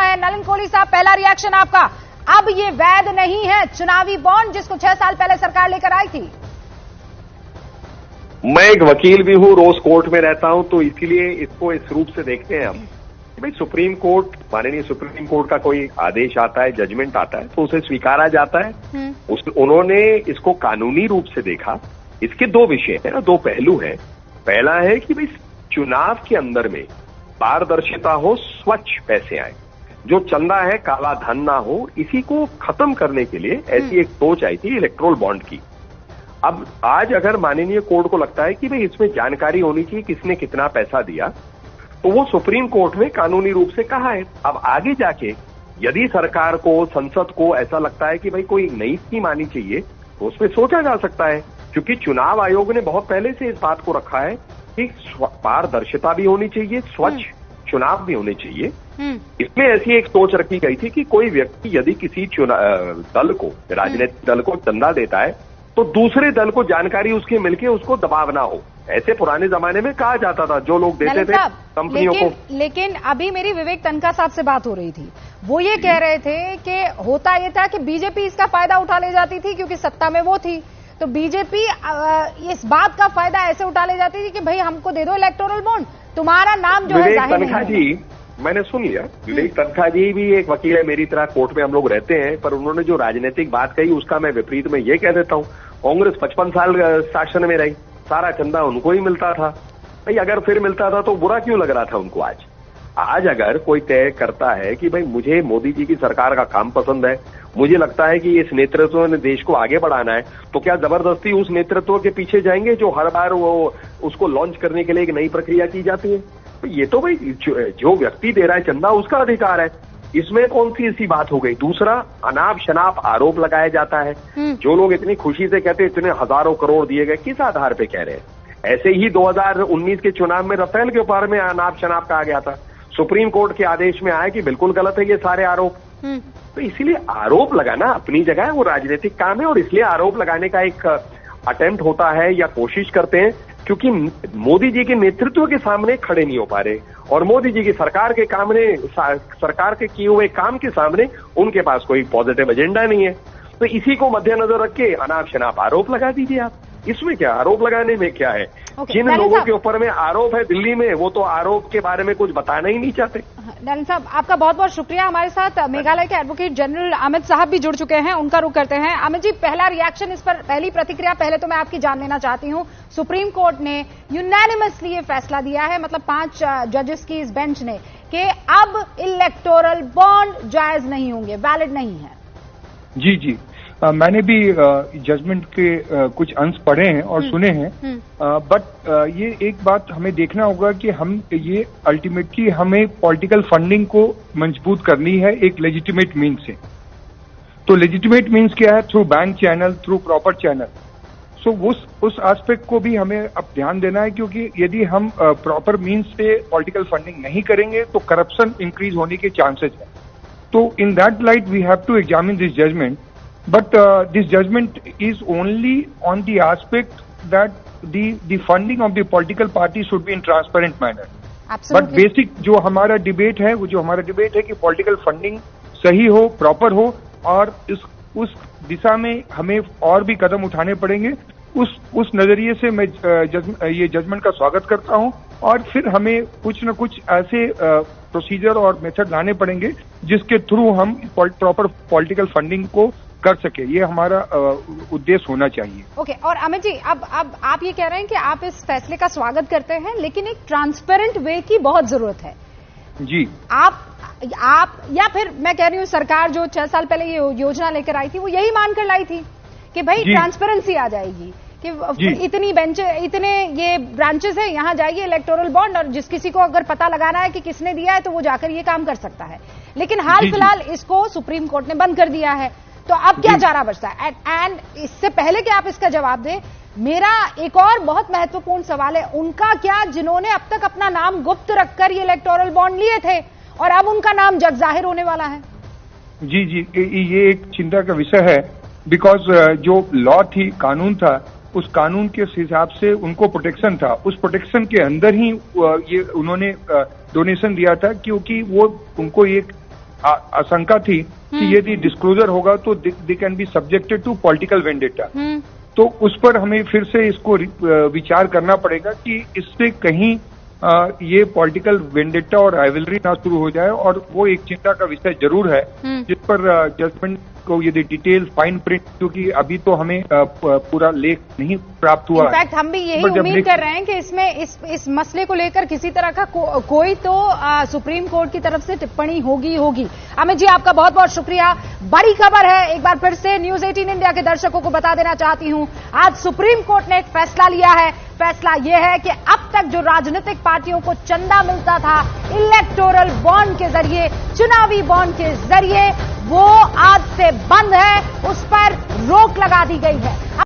है। नलिन कोहली साहब, पहला रिएक्शन आपका, अब ये वैध नहीं है चुनावी बॉन्ड जिसको 6 साल पहले सरकार लेकर आई थी। मैं एक वकील भी हूं, रोज कोर्ट में रहता हूं, तो इसीलिए इसको इस रूप से देखते हैं हम कि भाई सुप्रीम कोर्ट, माननीय सुप्रीम कोर्ट का कोई आदेश आता है, जजमेंट आता है, तो उसे स्वीकारा जाता है। उन्होंने इसको कानूनी रूप से देखा। इसके दो विषय है ना, दो पहलू हैं। पहला है कि भाई चुनाव के अंदर में पारदर्शिता हो, स्वच्छ पैसे आए, जो चंदा है काला धन ना हो, इसी को खत्म करने के लिए ऐसी एक सोच आई थी इलेक्टोरल बॉन्ड की। अब आज अगर माननीय कोर्ट को लगता है कि भाई इसमें जानकारी होनी चाहिए किसने कितना पैसा दिया, तो वो सुप्रीम कोर्ट ने कानूनी रूप से कहा है। अब आगे जाके यदि सरकार को, संसद को ऐसा लगता है कि भाई कोई नई स्कीम आनी चाहिए, तो उसमें सोचा जा सकता है, क्योंकि चुनाव आयोग ने बहुत पहले से इस बात को रखा है कि पारदर्शिता भी होनी चाहिए, स्वच्छ चुनाव भी होने चाहिए। इसमें ऐसी एक सोच रखी गई थी कि कोई व्यक्ति यदि किसी दल को, राजनीतिक दल को चंदा देता है, तो दूसरे दल को जानकारी उसके मिलके उसको दबाव ना हो। ऐसे पुराने जमाने में कहा जाता था, जो लोग देते थे कंपनियों को। लेकिन अभी मेरी विवेक तनखा साहब से बात हो रही थी, वो ये कह रहे थे कि होता ये था कि बीजेपी इसका फायदा उठा ले जाती थी क्योंकि सत्ता में वो थी, तो बीजेपी इस बात का फायदा ऐसे उठा ले जाती थी कि भाई हमको दे दो इलेक्टोरल बॉन्ड, तुम्हारा नाम जो है विवेक तनखा जी, मैंने सुन लिया, विवेक तनखा जी भी एक वकील है, मेरी तरह कोर्ट में हम लोग रहते हैं, पर उन्होंने जो राजनीतिक बात कही उसका मैं विपरीत में ये कह देता हूं, कांग्रेस 55 साल शासन में रही, सारा चंदा उनको ही मिलता था। भाई अगर फिर मिलता था तो बुरा क्यों लग रहा था उनको आज? आज अगर कोई तय करता है कि भाई मुझे मोदी जी की सरकार का काम पसंद है, मुझे लगता है कि इस नेतृत्व ने देश को आगे बढ़ाना है, तो क्या जबरदस्ती उस नेतृत्व के पीछे जाएंगे जो हर बार वो उसको लॉन्च करने के लिए एक नई प्रक्रिया की जाती है? तो ये तो भाई जो व्यक्ति दे रहा है चंदा उसका अधिकार है, इसमें कौन सी ऐसी बात हो गई? दूसरा, अनाप शनाप आरोप लगाया जाता है। जो लोग इतनी खुशी से कहते हैं इतने हजारों करोड़ दिए गए, किस आधार पे कह रहे हैं? ऐसे ही 2019 के चुनाव में राफेल के बारे में अनाप शनाप कहा गया था, सुप्रीम कोर्ट के आदेश में आया कि बिल्कुल गलत है ये सारे आरोप। तो इसीलिए आरोप लगाना अपनी जगह है, वो राजनीतिक काम है, और इसलिए आरोप लगाने का एक अटेम्प्ट होता है या कोशिश करते हैं, क्योंकि मोदी जी के नेतृत्व के सामने खड़े नहीं हो पा रहे, और मोदी जी की सरकार के सरकार के किए हुए काम के सामने उनके पास कोई पॉजिटिव एजेंडा नहीं है। तो इसी को मद्देनजर रख के अनाप शनाप आरोप लगा दीजिए आप। इसमें क्या, आरोप लगाने में क्या है? जिन लोगों के ऊपर में आरोप है दिल्ली में, वो तो आरोप के बारे में कुछ बताना ही नहीं चाहते। नलिन साहब, आपका बहुत बहुत शुक्रिया। हमारे साथ मेघालय के एडवोकेट जनरल अमित साहब भी जुड़ चुके हैं, उनका रुख करते हैं। अमित जी, पहला रिएक्शन इस पर, पहली प्रतिक्रिया पहले तो मैं आपकी जान लेना चाहती हूं। सुप्रीम कोर्ट ने यूनैनिमसली ये फैसला दिया है, मतलब 5 जजेस की इस बेंच ने, कि अब इलेक्टोरल बॉन्ड जायज नहीं होंगे, वैलिड नहीं है। जी जी, मैंने भी जजमेंट के कुछ अंश पढ़े हैं और सुने हैं, बट ये एक बात हमें देखना होगा कि हम ये अल्टीमेटली हमें पॉलिटिकल फंडिंग को मजबूत करनी है एक लेजिटिमेट मीन्स से। तो लेजिटिमेट मीन्स क्या है? Through bank channel, through proper channel. So उस एस्पेक्ट को भी हमें अब ध्यान देना है, क्योंकि यदि हम प्रॉपर मीन्स से पॉलिटिकल फंडिंग नहीं करेंगे तो करप्शन इंक्रीज होने के चांसेस है। तो in that light we have to examine this judgment, but this judgment is only on the aspect that the funding of the political party should be in transparent manner. Absolutely. But basic जो हमारा debate है, वो जो हमारा debate है कि political funding सही हो, प्रॉपर हो, और उस दिशा में हमें और भी कदम उठाने पड़ेंगे। उस नजरिए से मैं ये जजमेंट का स्वागत करता हूं, और फिर हमें कुछ न कुछ ऐसे प्रोसीजर और मेथड लाने पड़ेंगे जिसके थ्रू हम प्रॉपर पॉलिटिकल फंडिंग को कर सके। ये हमारा उद्देश्य होना चाहिए। ओके, और अमित जी, अब आप ये कह रहे हैं कि आप इस फैसले का स्वागत करते हैं, लेकिन एक ट्रांसपेरेंट वे की बहुत जरूरत है। जी, आप या फिर मैं कह रही हूँ सरकार जो 6 साल पहले ये योजना लेकर आई थी, वो यही मानकर लाई थी कि भाई ट्रांसपेरेंसी आ जाएगी, कि इतनी बेंच, इतने ये ब्रांचेस है, यहां जाइए इलेक्टोरल बॉन्ड, और जिस किसी को अगर पता लगाना है कि किसने दिया है तो वो जाकर ये काम कर सकता है। लेकिन हाल फिलहाल इसको सुप्रीम कोर्ट ने बंद कर दिया है, तो अब क्या चारा बचता है? एंड इससे पहले कि आप इसका जवाब दें, मेरा एक और बहुत महत्वपूर्ण सवाल है, उनका क्या जिन्होंने अब तक अपना नाम गुप्त रखकर ये इलेक्टोरल बॉन्ड लिए थे और अब उनका नाम जग जाहिर होने वाला है? जी जी, ये एक चिंता का विषय है, बिकॉज जो लॉ थी, कानून था, उस कानून के हिसाब से उनको प्रोटेक्शन था, उस प्रोटेक्शन के अंदर ही ये उन्होंने डोनेशन दिया था, क्योंकि वो उनको एक आशंका थी कि यदि डिस्क्लोजर होगा तो they can be subjected to political vendetta. तो उस पर हमें फिर से इसको विचार करना पड़ेगा कि इससे कहीं ये पॉलिटिकल वेंडेटा और राइवलरी ना शुरू हो जाए, और वो एक चिंता का विषय जरूर है जिस पर जजमेंट को यदि डिटेल फाइन प्रिंट, क्योंकि अभी तो हमें पूरा लेख नहीं प्राप्त हुआ। इनफैक्ट हम भी यही उम्मीद कर रहे हैं कि इसमें इस मसले को लेकर किसी तरह का कोई तो सुप्रीम कोर्ट की तरफ से टिप्पणी होगी। अमित जी, आपका बहुत बहुत शुक्रिया। बड़ी खबर है, एक बार फिर से न्यूज 18 इंडिया के दर्शकों को बता देना चाहती हूं, आज सुप्रीम कोर्ट ने एक फैसला लिया है। फैसला यह है कि अब तक जो राजनीतिक पार्टियों को चंदा मिलता था इलेक्टोरल बॉन्ड के जरिए, चुनावी बॉन्ड के जरिए, वो आज से बंद है, उस पर रोक लगा दी गई है।